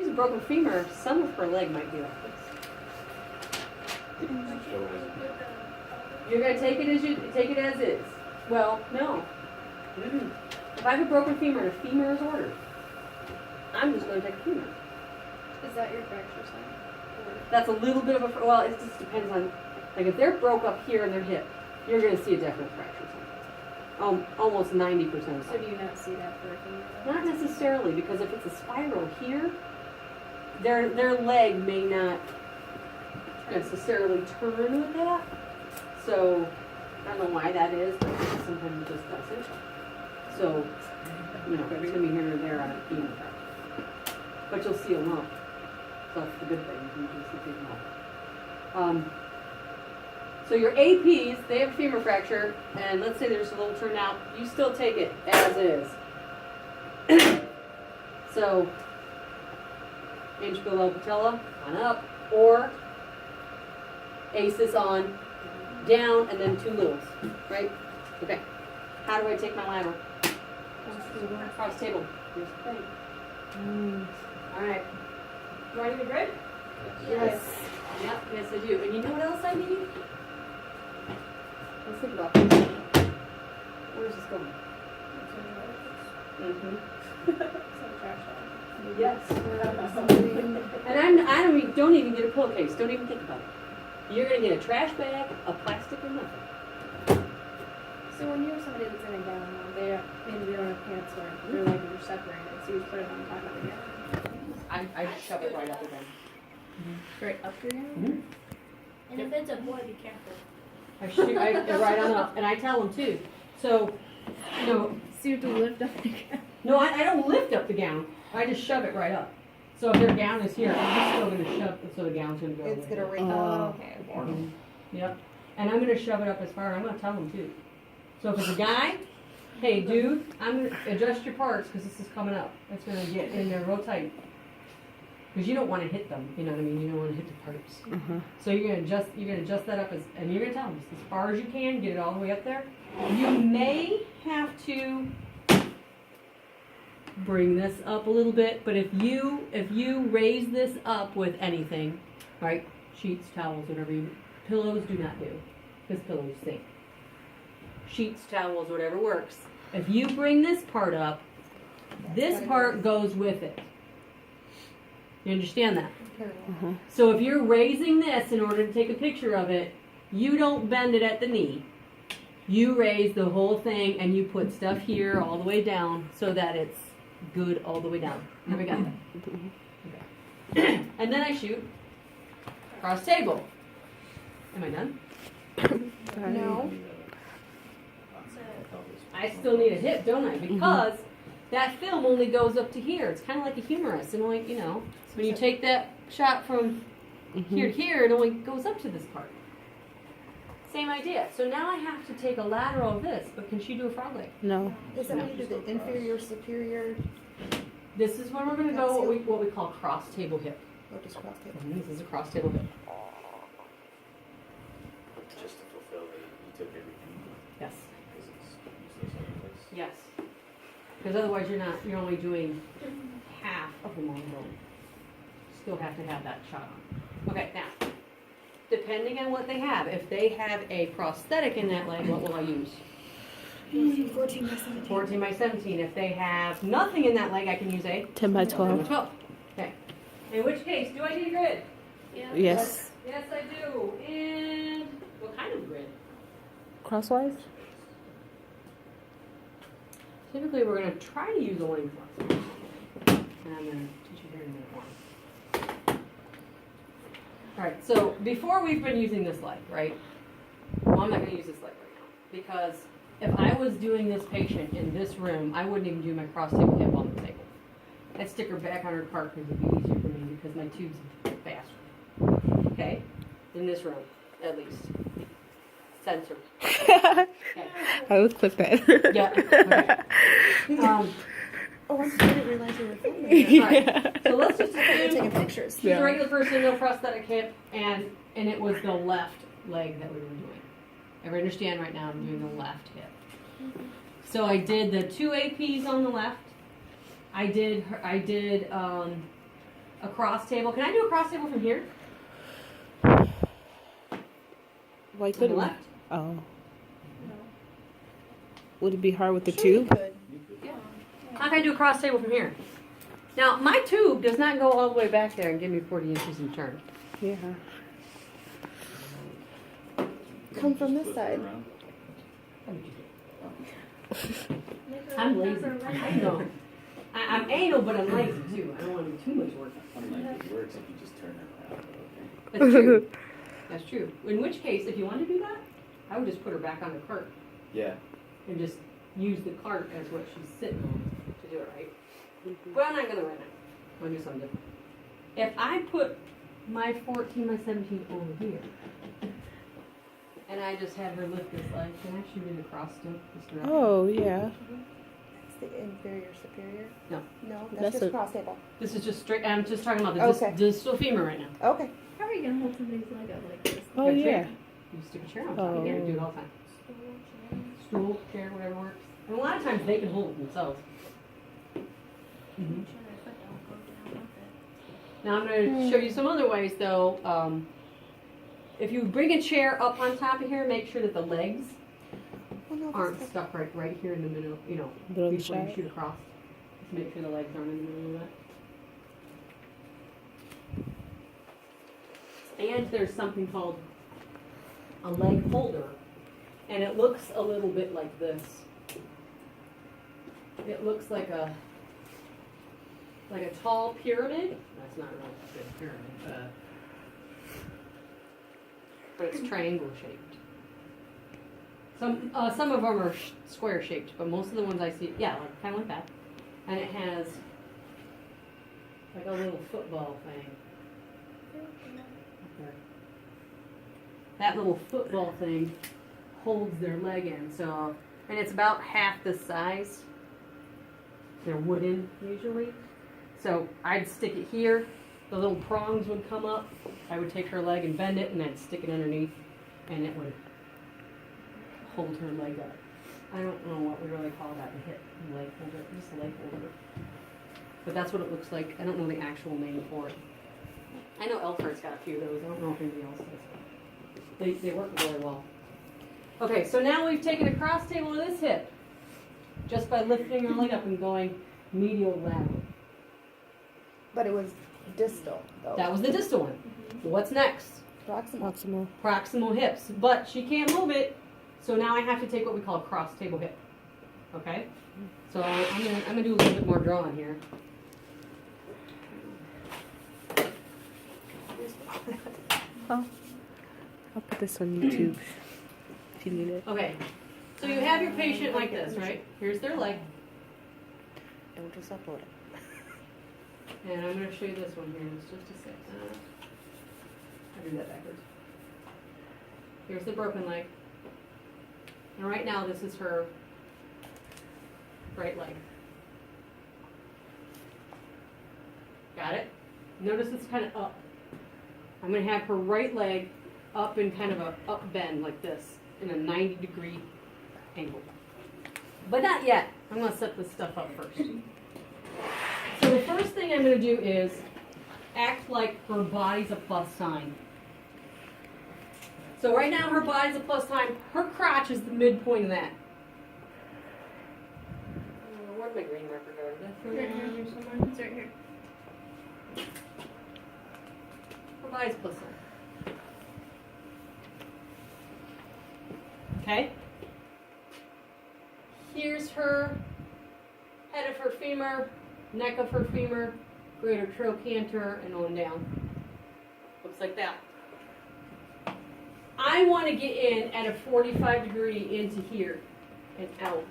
she's a broken femur, some of her leg might be like this. You're gonna take it as is. Well, no. If I have a broken femur and a femur is ordered, I'm just gonna take a femur. Is that your fracture sign? That's a little bit of a, well, it just depends on, like if they're broke up here in their hip, you're gonna see a definite fracture sign. Almost 90% of So do you not see that for a femur? Not necessarily, because if it's a spiral here, their leg may not necessarily turn with that. So I don't know why that is, but sometimes it just doesn't. So, you know, it's gonna be here or there on a femur fracture. But you'll see a lump. So that's the good thing, you can just see a big lump. So your APs, they have a femur fracture, and let's say there's a little turnout, you still take it as is. So, inch below patella, on up, or ACES on, down, and then 2 littles, right? Okay. How do I take my lateral? Cross table. Here's the thing. All right. Do I need a grid? Yes. Yep, yes I do. And you know what else I need? Let's think about this. Where's this going? Yes. And don't even get a pillowcase. Don't even think about it. You're going to get a trash bag, a plastic, or nothing. So when you have somebody that's in a gown, maybe they don't have pants or their legs are separated, so you put it on top of the gown. I shove it right up again. Right up your gown? And if it's a boy, be careful. I shoot right on up, and I tell them too. So, you know, So you have to lift up the gown. no, I don't lift up the gown. I just shove it right up. So if their gown is here, I'm just still going to shove it so the gown's going to go. It's with gonna it. ring. Oh, okay. Yep. And I'm going to shove it up as far, and I'm going to tell them too. So if it's a guy, hey dude, I'm going to adjust your parts because this is coming up. It's going to get in there real tight. Because you don't want to hit them, you know what I mean? You don't want to hit the parts. So you're going to adjust that up, and you're going to tell them as far as you can, get it all the way up there. You may have to bring this up a little bit, but if you raise this up with anything, right? Sheets, towels, whatever pillows do not do, because pillows sink. Sheets, towels, whatever works. If you bring this part up, this part goes with it. You understand that? So if you're raising this in order to take a picture of it, you don't bend it at the knee. You raise the whole thing and you put stuff here all the way down so that it's good all the way down. Have we got that? Okay. And then I shoot cross table. Am I done? No. I still need a hip, don't I? Because that film only goes up to here. It's kind of like a humerus. And only, you know, when you take that shot from here to here, it only goes up to this part. Same idea. So now I have to take a lateral of this, but can she do a frog leg? No. Is that when you do the inferior, superior? This is when we're going to go what we call cross table hip. What does cross table? This is a cross table hip. Just to fulfill you took everything. Yes. Because it's useless otherwise. Yes. Because otherwise you're only doing half of the long bone. Still have to have that shot on. Okay, now, depending on what they have, if they have a prosthetic in that leg, what will I use? 14 by 17. 14 by 17. If they have nothing in that leg, I can use a 10 by 10 by 12. 12. Okay. In which case, do I need a grid? Yeah. Yes. Yes, I do. And what kind of grid? Crosswise? Typically, we're going to try to use a length one. And I'm going to teach you here in a minute one. All right, so before we've been using this leg, right? Well, I'm not going to use this leg right now. Because if I was doing this patient in this room, I wouldn't even do my cross table hip on the table. I'd stick her back on her cart because it would be easier for me because my tubes are faster. Okay? In this room, at least. Censored. Okay. I would clip that. Yeah. Okay. Oh, I didn't realize you were filming. Right. So let's just You're assume taking pictures. she's a regular person, no prosthetic hip, and it was the left leg that we were doing. Everybody understand right now I'm doing the left hip. So I did the 2 APs on the left. I did a cross table. Can I do a cross table from here? Why To the couldn't we? left? Oh. Would it be hard with the Sure you tube? could. How can I do a cross table from here? Now, my tube does not go all the way back there and give me 40 inches in turn. Yeah. Come from this side. I'm lazy. I know. I'm anal, but I'm lazy too. I don't want to do too much work. Unlike it works if you just turn it around, but okay. That's true. That's true. In which case, if you want to do that, I would just put her back on the cart Yeah. and just use the cart as what she's sitting on to do it right. But I'm not going to right now. I'm going to do something different. If I put my 14 by 17 over here, and I just have her lift this leg, can I shoot it across to this direction? Oh, yeah. That's the inferior superior? No. No, That's that's just a- cross table. This is just straight, I'm just talking about the Okay. distal femur right now. Okay. How are you gonna hold somebody's leg up like this? Oh, Okay, yeah. chair. You stick a chair on top. You can do it all the time. Stool, chair, whatever works. And a lot of times they can hold it themselves. Mhm. Now I'm going to show you some other ways though. If you bring a chair up on top of here, make sure that the legs Oh, no, aren't that's stuck right here in the middle, you know, Middle of the before you shaft. shoot across. Just make sure the legs aren't in the middle of that. And there's something called a leg holder, and it looks a little bit like this. It looks like a tall pyramid. That's not really a pyramid, but it's triangle shaped. Some of them are square shaped, but most of the ones I see, yeah, like kind of like that. And it has like a little football thing. Okay. That little football thing holds their leg in, so, and it's about half the size. They're wooden usually. So I'd stick it here, the little prongs would come up, I would take her leg and bend it and I'd stick it underneath and it would hold her leg up. I don't know what we really call that, a hip leg holder, just a leg holder. But that's what it looks like. I don't know the actual name for it. I know Elkhardt's got a few of those. I don't know if anybody else does. They work really well. Okay, so now we've taken a cross table to this hip just by lifting her leg up and going medial lateral. But it was distal, though. That was the distal one. What's next? Proximal. Proximal. Proximal hips. But she can't move it, so now I have to take what we call a cross table hip. Okay? So I'm gonna do a little bit more drawing here. Oh. I'll put this on YouTube if you need it. Okay. So you have your patient like this, right? Here's their leg. Don't just upload it. And I'm going to show you this one here in just a sec. I do that backwards. Here's the broken leg. And right now this is her right leg. Got it? Notice it's kind of up. I'm going to have her right leg up in kind of a up bend like this in a 90-degree angle. But not yet. I'm going to set this stuff up first. So the first thing I'm going to do is act like her body's a plus sign. So right now her body's a plus sign. Her crotch is the midpoint of that. Where'd my green marker go? Did I throw it around here somewhere? It's right here. Her body's plus sign. Okay? Here's her head of her femur, neck of her femur, greater trochanter, and on down. Looks like that. I want to get in at a 45-degree into here and out.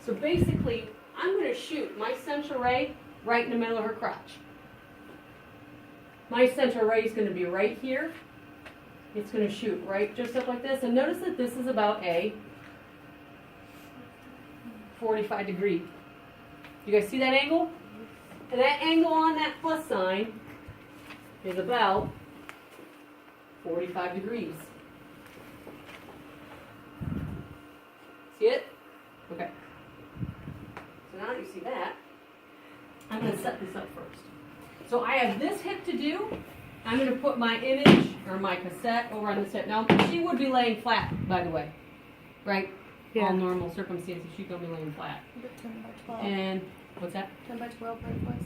So basically, I'm going to shoot my central ray right in the middle of her crotch. My central ray is going to be right here. It's going to shoot right just up like this. And notice that this is about a 45 degree. You guys see that angle? And that angle on that plus sign is about 45 degrees. See it? Okay. So now that you see that, I'm going to set this up first. So I have this hip to do. I'm going to put my image or my cassette over on this hip. Now, she would be laying flat, by the way. Right? Yeah. All normal circumstances, she's going to be laying flat. 10 by 12. And, what's that? 10 by 12 by boys.